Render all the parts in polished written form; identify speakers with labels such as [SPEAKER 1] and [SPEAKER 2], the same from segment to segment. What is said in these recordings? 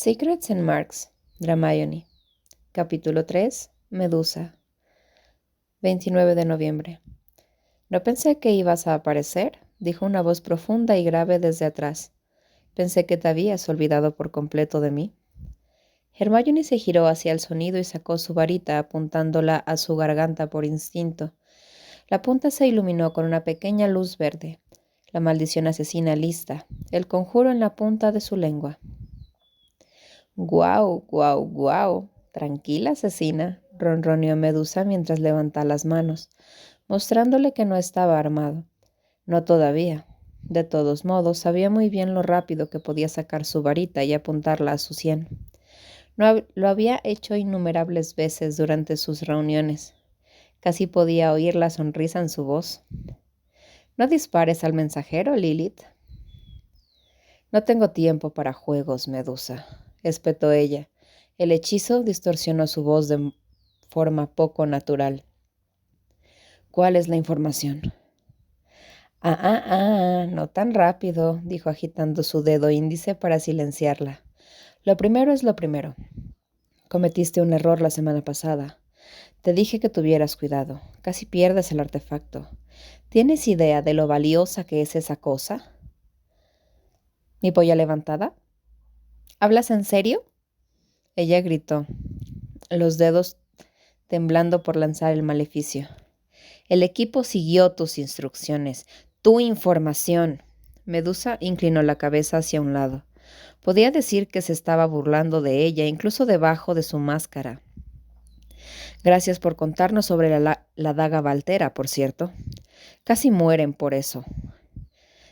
[SPEAKER 1] Secrets and Marks, Hermione. Capítulo 3. Medusa. 29 de noviembre. No pensé que ibas a aparecer, dijo una voz profunda y grave desde atrás. Pensé que te habías olvidado por completo de mí. Hermione se giró hacia el sonido y sacó su varita apuntándola a su garganta por instinto. La punta se iluminó con una pequeña luz verde. La maldición asesina lista, el conjuro en la punta de su lengua. «Guau, guau, guau. Tranquila, asesina», ronroneó Medusa mientras levantaba las manos, mostrándole que no estaba armado. No todavía. De todos modos, sabía muy bien lo rápido que podía sacar su varita y apuntarla a su sien. Lo había hecho innumerables veces durante sus reuniones. Casi podía oír la sonrisa en su voz. «No dispares al mensajero, Lilith». «No tengo tiempo para juegos, Medusa», espetó ella. El hechizo distorsionó su voz de forma poco natural. «¿Cuál es la información?» No tan rápido», dijo agitando su dedo índice para silenciarla. «Lo primero es lo primero. Cometiste un error la semana pasada. Te dije que tuvieras cuidado. Casi pierdes el artefacto. ¿Tienes idea de lo valiosa que es esa cosa?» «¿Mi polla levantada? ¿Hablas en serio?» Ella gritó, los dedos temblando por lanzar el maleficio. «El equipo siguió tus instrucciones, tu información». Medusa inclinó la cabeza hacia un lado. Podía decir que se estaba burlando de ella, incluso debajo de su máscara. «Gracias por contarnos sobre la daga Valtera, por cierto. Casi mueren por eso.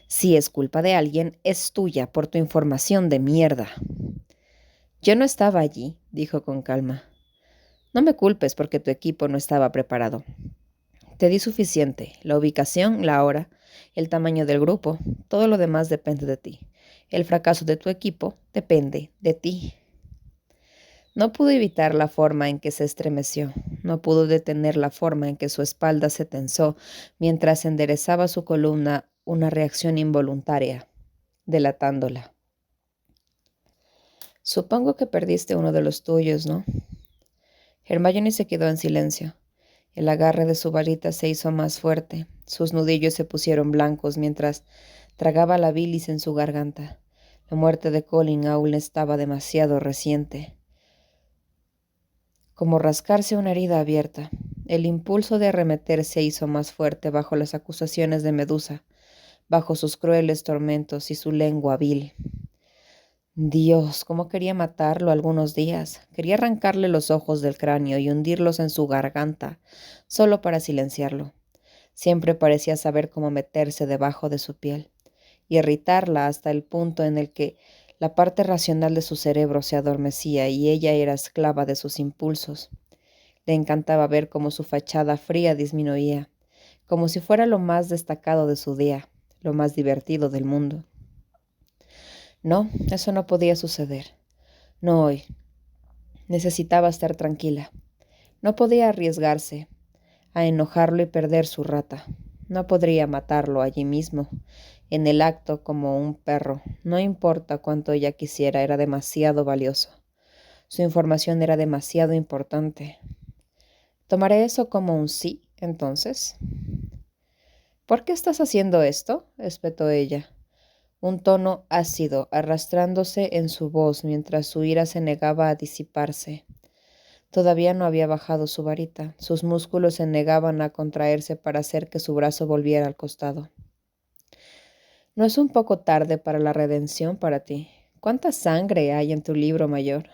[SPEAKER 1] Si es culpa de alguien, es tuya por tu información de mierda». «Yo no estaba allí», dijo con calma. «No me culpes porque tu equipo no estaba preparado. Te di suficiente, la ubicación, la hora, el tamaño del grupo, todo lo demás depende de ti. El fracaso de tu equipo depende de ti». No pudo evitar la forma en que se estremeció, no pudo detener la forma en que su espalda se tensó mientras enderezaba su columna, una reacción involuntaria, delatándola. «Supongo que perdiste uno de los tuyos, ¿no?» Hermione se quedó en silencio. El agarre de su varita se hizo más fuerte. Sus nudillos se pusieron blancos mientras tragaba la bilis en su garganta. La muerte de Colin aún estaba demasiado reciente. Como rascarse una herida abierta. El impulso de arremeter se hizo más fuerte bajo las acusaciones de Medusa, bajo sus crueles tormentos y su lengua vil. Dios, cómo quería matarlo algunos días. Quería arrancarle los ojos del cráneo y hundirlos en su garganta, solo para silenciarlo. Siempre parecía saber cómo meterse debajo de su piel, y irritarla hasta el punto en el que la parte racional de su cerebro se adormecía y ella era esclava de sus impulsos. Le encantaba ver cómo su fachada fría disminuía, como si fuera lo más destacado de su día, lo más divertido del mundo. No, eso no podía suceder. No hoy. Necesitaba estar tranquila. No podía arriesgarse a enojarlo y perder su rata. No podría matarlo allí mismo, en el acto como un perro. No importa cuánto ella quisiera, era demasiado valioso. Su información era demasiado importante. ¿Tomaré eso como un sí, entonces? ¿Por qué estás haciendo esto?, espetó ella. Un tono ácido arrastrándose en su voz mientras su ira se negaba a disiparse. Todavía no había bajado su varita. Sus músculos se negaban a contraerse para hacer que su brazo volviera al costado. «¿No es un poco tarde para la redención para ti? ¿Cuánta sangre hay en tu libro mayor?»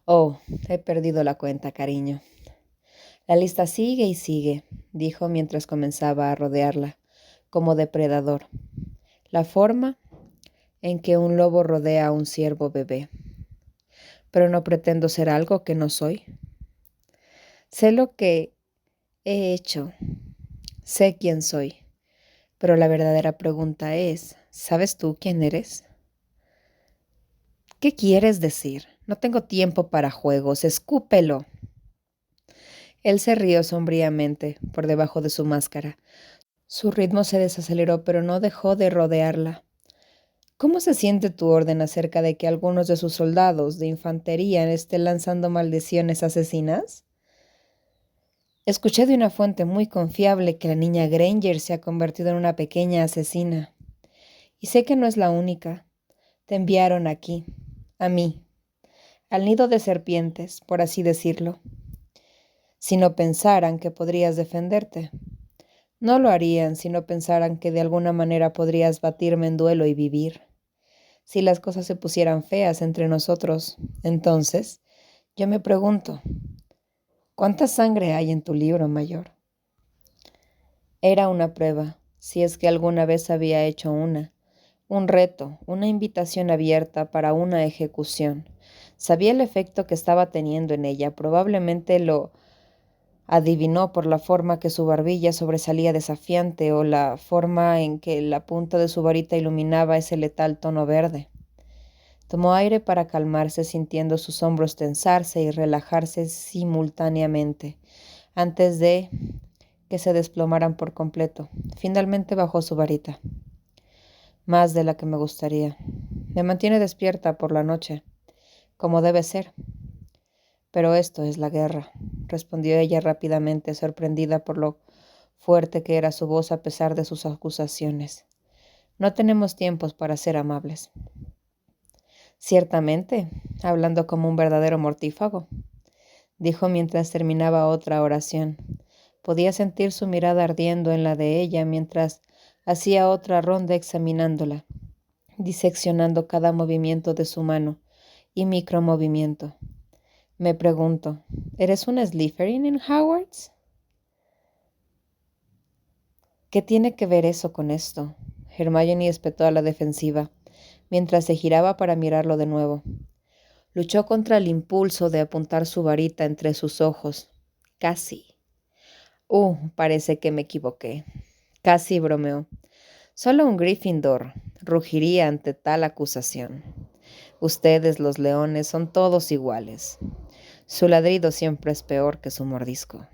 [SPEAKER 1] «Oh, he perdido la cuenta, cariño». «La lista sigue y sigue», dijo mientras comenzaba a rodearla, como depredador. La forma en que un lobo rodea a un ciervo bebé. «Pero no pretendo ser algo que no soy. Sé lo que he hecho. Sé quién soy. Pero la verdadera pregunta es, ¿sabes tú quién eres?» «¿Qué quieres decir? No tengo tiempo para juegos. Escúpelo». Él se rió sombríamente por debajo de su máscara. Su ritmo se desaceleró, pero no dejó de rodearla. ¿Cómo se siente tu orden acerca de que algunos de sus soldados de infantería estén lanzando maldiciones asesinas? Escuché de una fuente muy confiable que la niña Granger se ha convertido en una pequeña asesina. Y sé que no es la única. Te enviaron aquí, a mí, al nido de serpientes, por así decirlo. Si no pensaran que podrías defenderte. No lo harían si no pensaran que de alguna manera podrías batirme en duelo y vivir. Si las cosas se pusieran feas entre nosotros, entonces, yo me pregunto, ¿cuánta sangre hay en tu libro, mayor? Era una prueba, si es que alguna vez había hecho una, un reto, una invitación abierta para una ejecución. Sabía el efecto que estaba teniendo en ella, probablemente lo adivinó por la forma que su barbilla sobresalía desafiante o la forma en que la punta de su varita iluminaba ese letal tono verde. Tomó aire para calmarse, sintiendo sus hombros tensarse y relajarse simultáneamente, antes de que se desplomaran por completo. Finalmente bajó su varita. Más de la que me gustaría. Me mantiene despierta por la noche, como debe ser. Pero esto es la guerra, respondió ella rápidamente, sorprendida por lo fuerte que era su voz a pesar de sus acusaciones. No tenemos tiempos para ser amables. Ciertamente, hablando como un verdadero mortífago, dijo mientras terminaba otra oración. Podía sentir su mirada ardiendo en la de ella mientras hacía otra ronda examinándola, diseccionando cada movimiento de su mano y micromovimiento. Me pregunto, ¿eres un Slytherin en Hogwarts? ¿Qué tiene que ver eso con esto? Hermione espetó a la defensiva, mientras se giraba para mirarlo de nuevo. Luchó contra el impulso de apuntar su varita entre sus ojos. Casi. Parece que me equivoqué. Casi bromeó. Solo un Gryffindor rugiría ante tal acusación. Ustedes, los leones, son todos iguales. Su ladrido siempre es peor que su mordisco.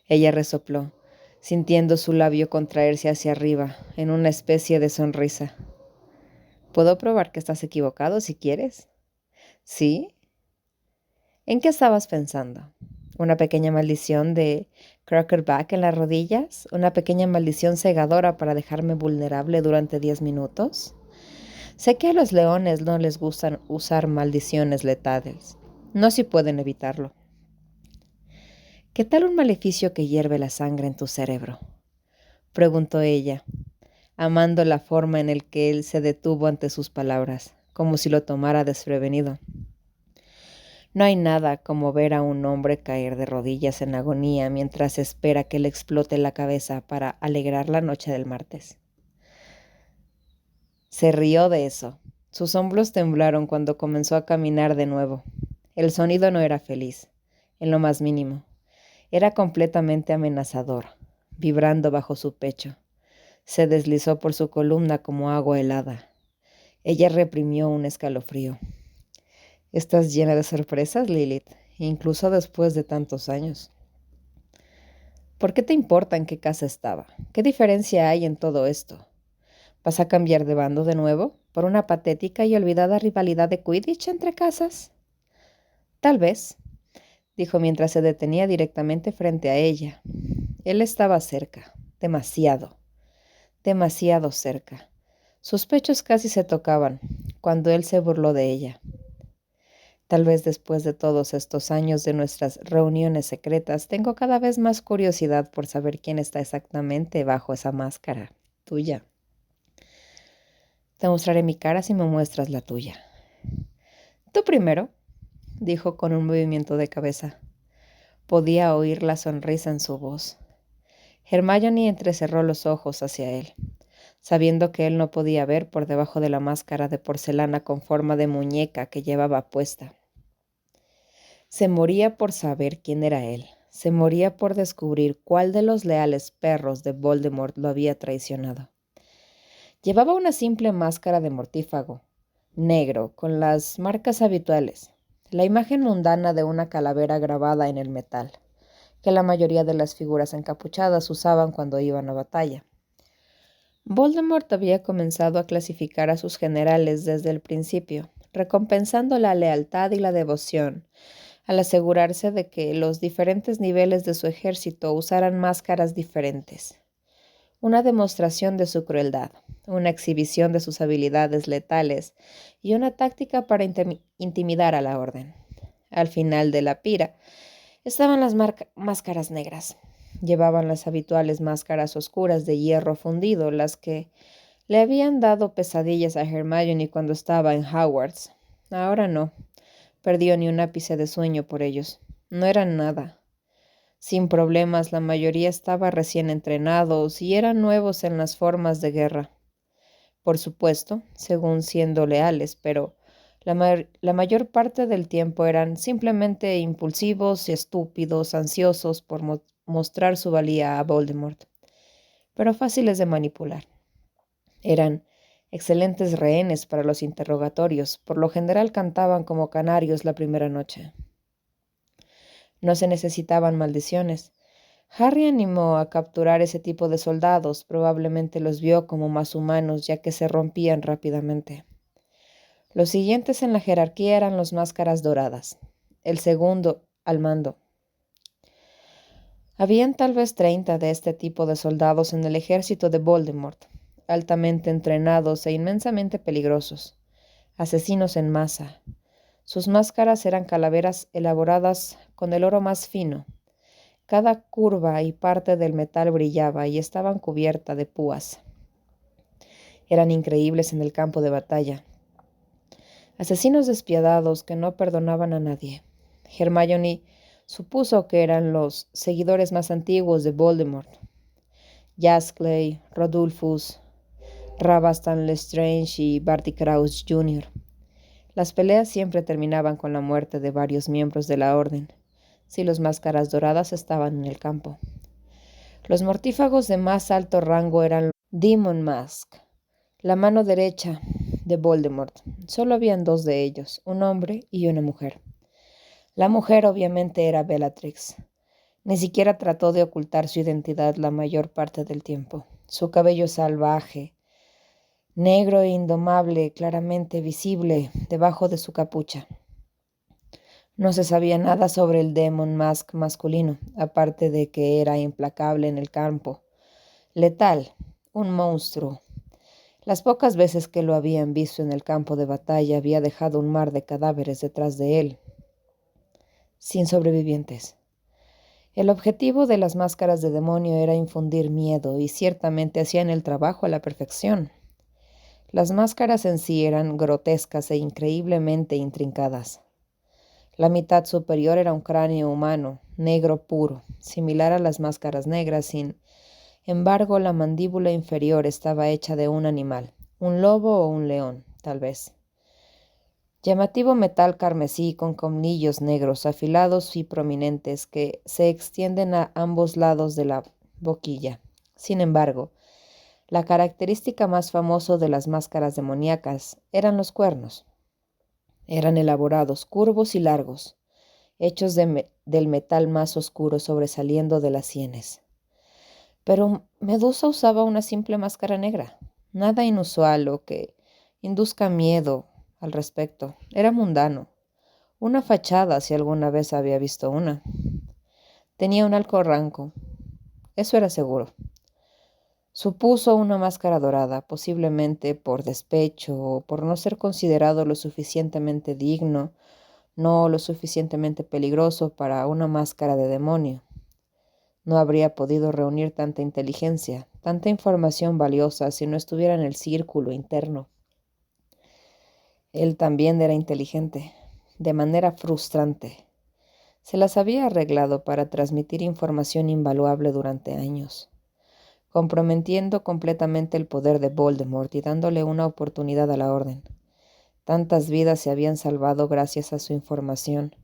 [SPEAKER 1] Ella resopló, sintiendo su labio contraerse hacia arriba, en una especie de sonrisa. ¿Puedo probar que estás equivocado si quieres? ¿Sí? ¿En qué estabas pensando? ¿Una pequeña maldición de Crackerback en las rodillas? ¿Una pequeña maldición cegadora para dejarme vulnerable durante 10 minutos? Sé que a los leones no les gustan usar maldiciones letales. No si pueden evitarlo. ¿Qué tal un maleficio que hierve la sangre en tu cerebro? Preguntó ella, amando la forma en la que él se detuvo ante sus palabras, como si lo tomara desprevenido. No hay nada como ver a un hombre caer de rodillas en agonía mientras espera que le explote la cabeza para alegrar la noche del martes. Se rió de eso. Sus hombros temblaron cuando comenzó a caminar de nuevo. El sonido no era feliz, en lo más mínimo. Era completamente amenazador, vibrando bajo su pecho. Se deslizó por su columna como agua helada. Ella reprimió un escalofrío. Estás llena de sorpresas, Lilith, incluso después de tantos años. ¿Por qué te importa en qué casa estaba? ¿Qué diferencia hay en todo esto? ¿Vas a cambiar de bando de nuevo por una patética y olvidada rivalidad de Quidditch entre casas? Tal vez, dijo mientras se detenía directamente frente a ella. Él estaba cerca, demasiado cerca. Sus pechos casi se tocaban cuando él se burló de ella. Tal vez después de todos estos años de nuestras reuniones secretas, tengo cada vez más curiosidad por saber quién está exactamente bajo esa máscara tuya. Te mostraré mi cara si me muestras la tuya. Tú primero, dijo con un movimiento de cabeza. Podía oír la sonrisa en su voz. Hermione entrecerró los ojos hacia él, sabiendo que él no podía ver por debajo de la máscara de porcelana con forma de muñeca que llevaba puesta. Se moría por saber quién era él. Se moría por descubrir cuál de los leales perros de Voldemort lo había traicionado. Llevaba una simple máscara de mortífago, negro, con las marcas habituales, la imagen mundana de una calavera grabada en el metal, que la mayoría de las figuras encapuchadas usaban cuando iban a batalla. Voldemort había comenzado a clasificar a sus generales desde el principio, recompensando la lealtad y la devoción, al asegurarse de que los diferentes niveles de su ejército usaran máscaras diferentes. Una demostración de su crueldad, una exhibición de sus habilidades letales y una táctica para intimidar a la orden. Al final de la pira estaban las máscaras negras. Llevaban las habituales máscaras oscuras de hierro fundido, las que le habían dado pesadillas a Hermione cuando estaba en Hogwarts. Ahora no, perdió ni un ápice de sueño por ellos. No eran nada. Sin problemas, la mayoría estaba recién entrenados y eran nuevos en las formas de guerra. Por supuesto, según siendo leales, pero la mayor parte del tiempo eran simplemente impulsivos y estúpidos, ansiosos por mostrar su valía a Voldemort, pero fáciles de manipular. Eran excelentes rehenes para los interrogatorios. Por lo general cantaban como canarios la primera noche. No se necesitaban maldiciones. Harry animó a capturar ese tipo de soldados. Probablemente los vio como más humanos, ya que se rompían rápidamente. Los siguientes en la jerarquía eran los Máscaras Doradas, el segundo al mando. Habían tal vez 30 de este tipo de soldados en el ejército de Voldemort, altamente entrenados e inmensamente peligrosos, asesinos en masa. Sus máscaras eran calaveras elaboradas con el oro más fino. Cada curva y parte del metal brillaba y estaban cubierta de púas. Eran increíbles en el campo de batalla. Asesinos despiadados que no perdonaban a nadie. Hermione supuso que eran los seguidores más antiguos de Voldemort. Jaskley, Rodulfus, Rabastan Lestrange y Barty Crouch Jr. Las peleas siempre terminaban con la muerte de varios miembros de la orden, si los Máscaras Doradas estaban en el campo. Los mortífagos de más alto rango eran Demon Mask, la mano derecha de Voldemort. Solo habían 2 de ellos, un hombre y una mujer. La mujer obviamente era Bellatrix. Ni siquiera trató de ocultar su identidad la mayor parte del tiempo. Su cabello salvaje, negro e indomable, claramente visible debajo de su capucha. No se sabía nada sobre el Demon Mask masculino, aparte de que era implacable en el campo. Letal, un monstruo. Las pocas veces que lo habían visto en el campo de batalla había dejado un mar de cadáveres detrás de él, sin sobrevivientes. El objetivo de las máscaras de demonio era infundir miedo y ciertamente hacían el trabajo a la perfección. Las máscaras en sí eran grotescas e increíblemente intrincadas. La mitad superior era un cráneo humano, negro puro, similar a las máscaras negras. Sin embargo, la mandíbula inferior estaba hecha de un animal, un lobo o un león, tal vez. Llamativo metal carmesí con colmillos negros afilados y prominentes que se extienden a ambos lados de la boquilla. Sin embargo, la característica más famosa de las máscaras demoníacas eran los cuernos. Eran elaborados, curvos y largos, hechos del metal más oscuro sobresaliendo de las sienes. Pero Medusa usaba una simple máscara negra, nada inusual o que induzca miedo al respecto. Era mundano, una fachada si alguna vez había visto una. Tenía un alcorranco, eso era seguro. Supuso una máscara dorada, posiblemente por despecho o por no ser considerado lo suficientemente digno, no lo suficientemente peligroso para una máscara de demonio. No habría podido reunir tanta inteligencia, tanta información valiosa si no estuviera en el círculo interno. Él también era inteligente, de manera frustrante. Se las había arreglado para transmitir información invaluable durante años, comprometiendo completamente el poder de Voldemort y dándole una oportunidad a la Orden. Tantas vidas se habían salvado gracias a su información,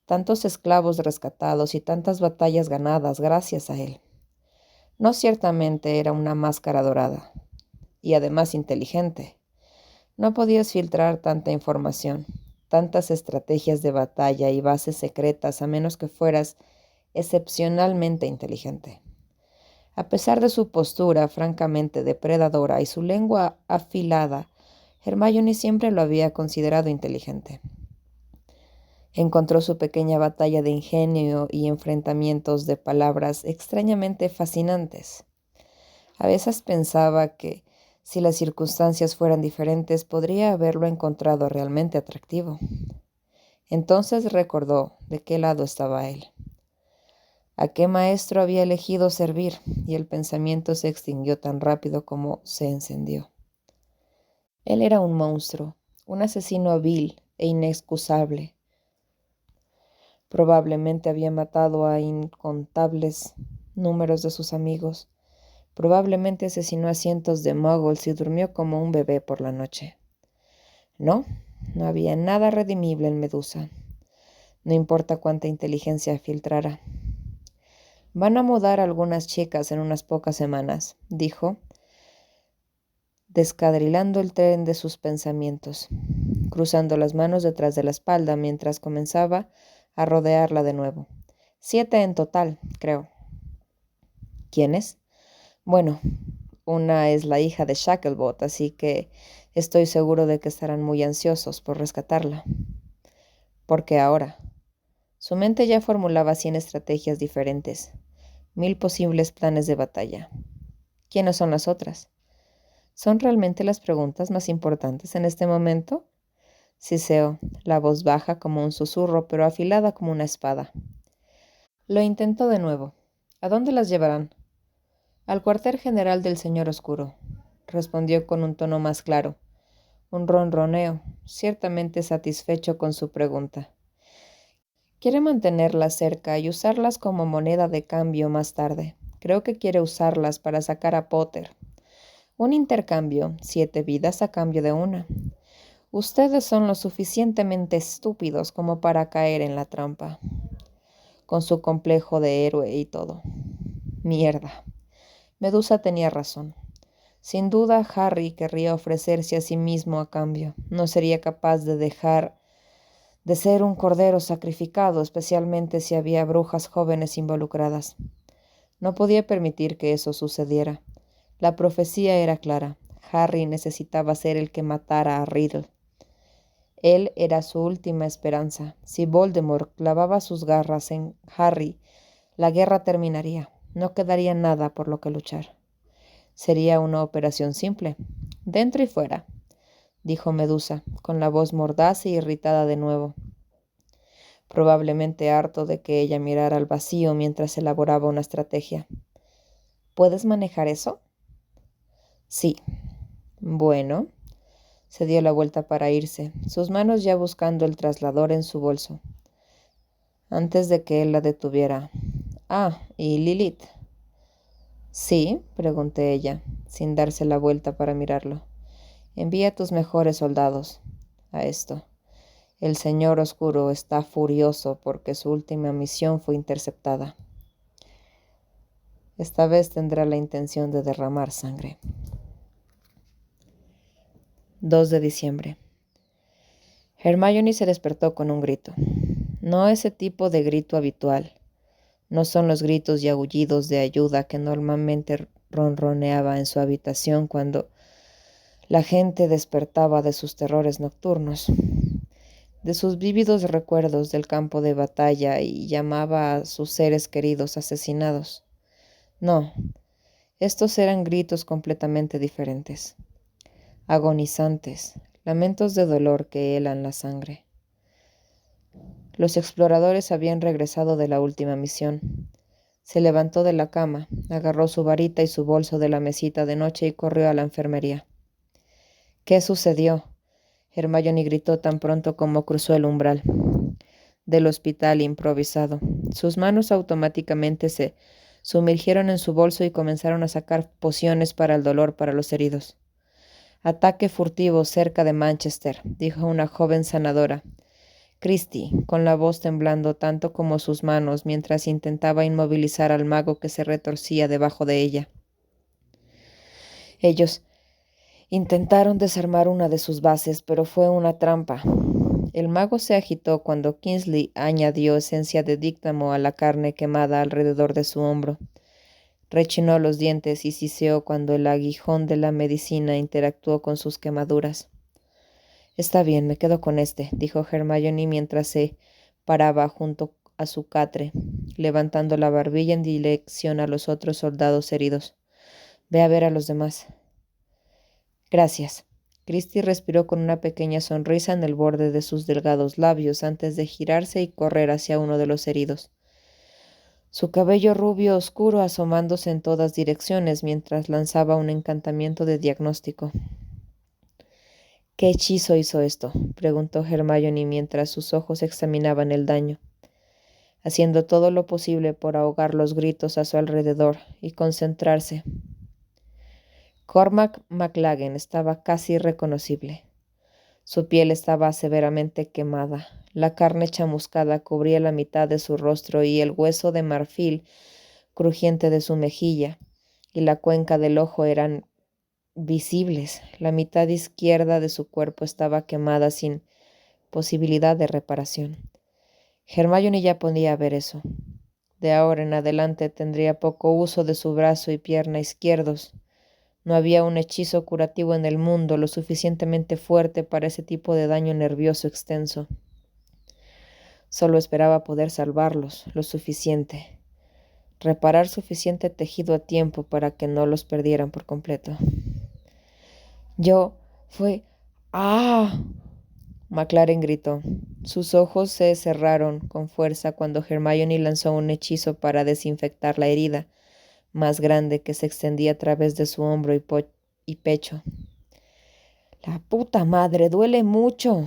[SPEAKER 1] tantos esclavos rescatados y tantas batallas ganadas gracias a él. No ciertamente era una máscara dorada, y además inteligente. No podías filtrar tanta información, tantas estrategias de batalla y bases secretas a menos que fueras excepcionalmente inteligente. A pesar de su postura francamente depredadora y su lengua afilada, Hermione siempre lo había considerado inteligente. Encontró su pequeña batalla de ingenio y enfrentamientos de palabras extrañamente fascinantes. A veces pensaba que, si las circunstancias fueran diferentes, podría haberlo encontrado realmente atractivo. Entonces recordó de qué lado estaba él. ¿A qué maestro había elegido servir? Y el pensamiento se extinguió tan rápido como se encendió. Él era un monstruo, un asesino vil e inexcusable. Probablemente había matado a incontables números de sus amigos. Probablemente asesinó a cientos de muggles y durmió como un bebé por la noche. No había nada redimible en Medusa. No importa cuánta inteligencia filtrara. Van a mudar a algunas chicas en unas pocas semanas, dijo, descarrilando el tren de sus pensamientos, cruzando las manos detrás de la espalda mientras comenzaba a rodearla de nuevo. 7 en total, creo. ¿Quiénes? Bueno, una es la hija de Shacklebot, así que estoy seguro de que estarán muy ansiosos por rescatarla. ¿Por qué ahora? Su mente ya formulaba 100 estrategias diferentes, 1000 posibles planes de batalla. ¿Quiénes son las otras? ¿Son realmente las preguntas más importantes en este momento? Siseó, la voz baja como un susurro, pero afilada como una espada. Lo intentó de nuevo. ¿A dónde las llevarán? Al cuartel general del Señor Oscuro, respondió con un tono más claro. Un ronroneo, ciertamente satisfecho con su pregunta. Quiere mantenerlas cerca y usarlas como moneda de cambio más tarde. Creo que quiere usarlas para sacar a Potter. Un intercambio, 7 vidas a cambio de una. Ustedes son lo suficientemente estúpidos como para caer en la trampa. Con su complejo de héroe y todo. Mierda. Medusa tenía razón. Sin duda, Harry querría ofrecerse a sí mismo a cambio. No sería capaz de dejar de ser un cordero sacrificado, especialmente si había brujas jóvenes involucradas. No podía permitir que eso sucediera. La profecía era clara. Harry necesitaba ser el que matara a Riddle. Él era su última esperanza. Si Voldemort clavaba sus garras en Harry, la guerra terminaría. No quedaría nada por lo que luchar. Sería una operación simple, dentro y fuera, dijo Medusa, con la voz mordaz e irritada de nuevo, probablemente harto de que ella mirara al vacío mientras elaboraba una estrategia. ¿Puedes manejar eso? Sí. Bueno. Se dio la vuelta para irse, sus manos ya buscando el traslador en su bolso. Antes de que él la detuviera. Ah, ¿y Lilith? Sí, pregunté ella, sin darse la vuelta para mirarlo. Envía a tus mejores soldados a esto. El Señor Oscuro está furioso porque su última misión fue interceptada. Esta vez tendrá la intención de derramar sangre. 2 de diciembre. Hermione se despertó con un grito. No ese tipo de grito habitual. No son los gritos y aullidos de ayuda que normalmente ronroneaba en su habitación cuando la gente despertaba de sus terrores nocturnos, de sus vívidos recuerdos del campo de batalla y llamaba a sus seres queridos asesinados. No, estos eran gritos completamente diferentes, agonizantes, lamentos de dolor que helan la sangre. Los exploradores habían regresado de la última misión. Se levantó de la cama, agarró su varita y su bolso de la mesita de noche y corrió a la enfermería. ¿Qué sucedió? Hermione gritó tan pronto como cruzó el umbral del hospital improvisado. Sus manos automáticamente se sumergieron en su bolso y comenzaron a sacar pociones para el dolor para los heridos. Ataque furtivo cerca de Manchester, dijo una joven sanadora. Christie, con la voz temblando tanto como sus manos mientras intentaba inmovilizar al mago que se retorcía debajo de ella. Ellos intentaron desarmar una de sus bases, pero fue una trampa. El mago se agitó cuando Kingsley añadió esencia de díctamo a la carne quemada alrededor de su hombro. Rechinó los dientes y siseó cuando el aguijón de la medicina interactuó con sus quemaduras. Está bien, me quedo con este, dijo Hermione mientras se paraba junto a su catre, levantando la barbilla en dirección a los otros soldados heridos. Ve a ver a los demás. Gracias. Christie respiró con una pequeña sonrisa en el borde de sus delgados labios antes de girarse y correr hacia uno de los heridos. Su cabello rubio oscuro asomándose en todas direcciones mientras lanzaba un encantamiento de diagnóstico. ¿Qué hechizo hizo esto?, preguntó Hermione mientras sus ojos examinaban el daño, haciendo todo lo posible por ahogar los gritos a su alrededor y concentrarse. Cormac McLaggen estaba casi irreconocible. Su piel estaba severamente quemada, la carne chamuscada cubría la mitad de su rostro y el hueso de marfil crujiente de su mejilla y la cuenca del ojo eran visibles. La mitad izquierda de su cuerpo estaba quemada sin posibilidad de reparación. Hermione ya podía ver eso. De ahora en adelante tendría poco uso de su brazo y pierna izquierdos. No había un hechizo curativo en el mundo lo suficientemente fuerte para ese tipo de daño nervioso extenso. Solo esperaba poder salvarlos, lo suficiente. Reparar suficiente tejido a tiempo para que no los perdieran por completo. ¡Ah! McLaggen gritó. Sus ojos se cerraron con fuerza cuando Hermione lanzó un hechizo para desinfectar la herida más grande que se extendía a través de su hombro y pecho. ¡La puta madre! ¡Duele mucho!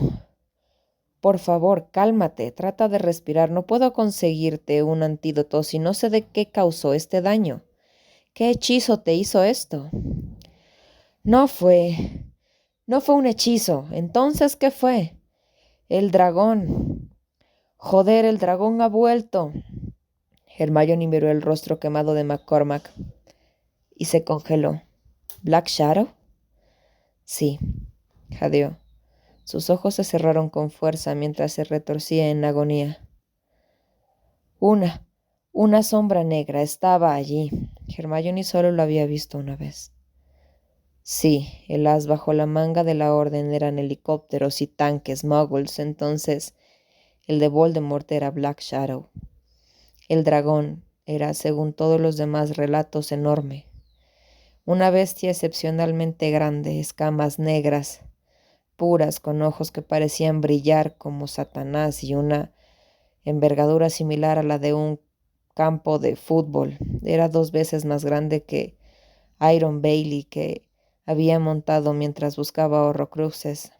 [SPEAKER 1] Por favor, cálmate, trata de respirar. No puedo conseguirte un antídoto si no sé de qué causó este daño. ¿Qué hechizo te hizo esto? No fue un hechizo. ¿Entonces qué fue? El dragón. Joder, el dragón ha vuelto. Hermione miró el rostro quemado de McCormack y se congeló. ¿Black Shadow? Sí, jadeó. Sus ojos se cerraron con fuerza mientras se retorcía en agonía. Una sombra negra estaba allí. Hermione solo lo había visto una vez. Sí, el as bajo la manga de la orden eran helicópteros y tanques muggles, entonces el de Voldemort era Black Shadow. El dragón era, según todos los demás relatos, enorme. Una bestia excepcionalmente grande, escamas negras, puras, con ojos que parecían brillar como Satanás y una envergadura similar a la de un campo de fútbol. Era 2 veces más grande que Iron Bailey, que había montado mientras buscaba Horrocruxes,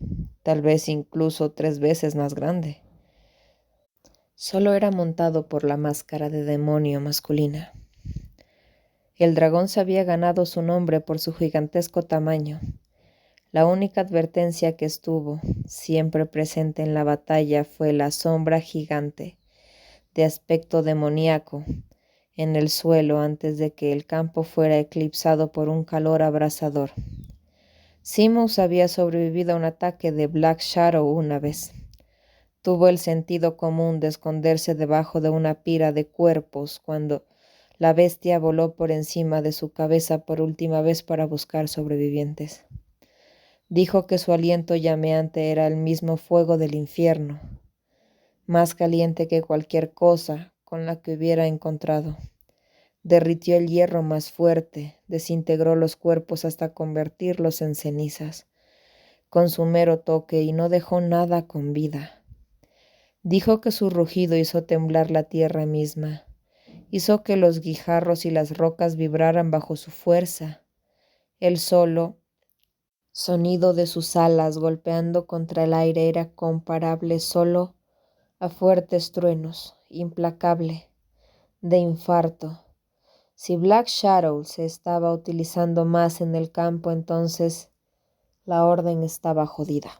[SPEAKER 1] tal vez incluso 3 veces más grande. Solo era montado por la máscara de demonio masculina. El dragón se había ganado su nombre por su gigantesco tamaño. La única advertencia que estuvo siempre presente en la batalla fue la sombra gigante, de aspecto demoníaco, en el suelo antes de que el campo fuera eclipsado por un calor abrasador. Seamus había sobrevivido a un ataque de Black Shadow una vez. Tuvo el sentido común de esconderse debajo de una pira de cuerpos cuando la bestia voló por encima de su cabeza por última vez para buscar sobrevivientes. Dijo que su aliento llameante era el mismo fuego del infierno, más caliente que cualquier cosa con la que hubiera encontrado. Derritió el hierro más fuerte, desintegró los cuerpos hasta convertirlos en cenizas, con su mero toque, y no dejó nada con vida. Dijo que su rugido hizo temblar la tierra misma, hizo que los guijarros y las rocas vibraran bajo su fuerza. El solo sonido de sus alas golpeando contra el aire era comparable solo a fuertes truenos, implacable, de infarto. Si Black Shadow se estaba utilizando más en el campo, entonces la orden estaba jodida.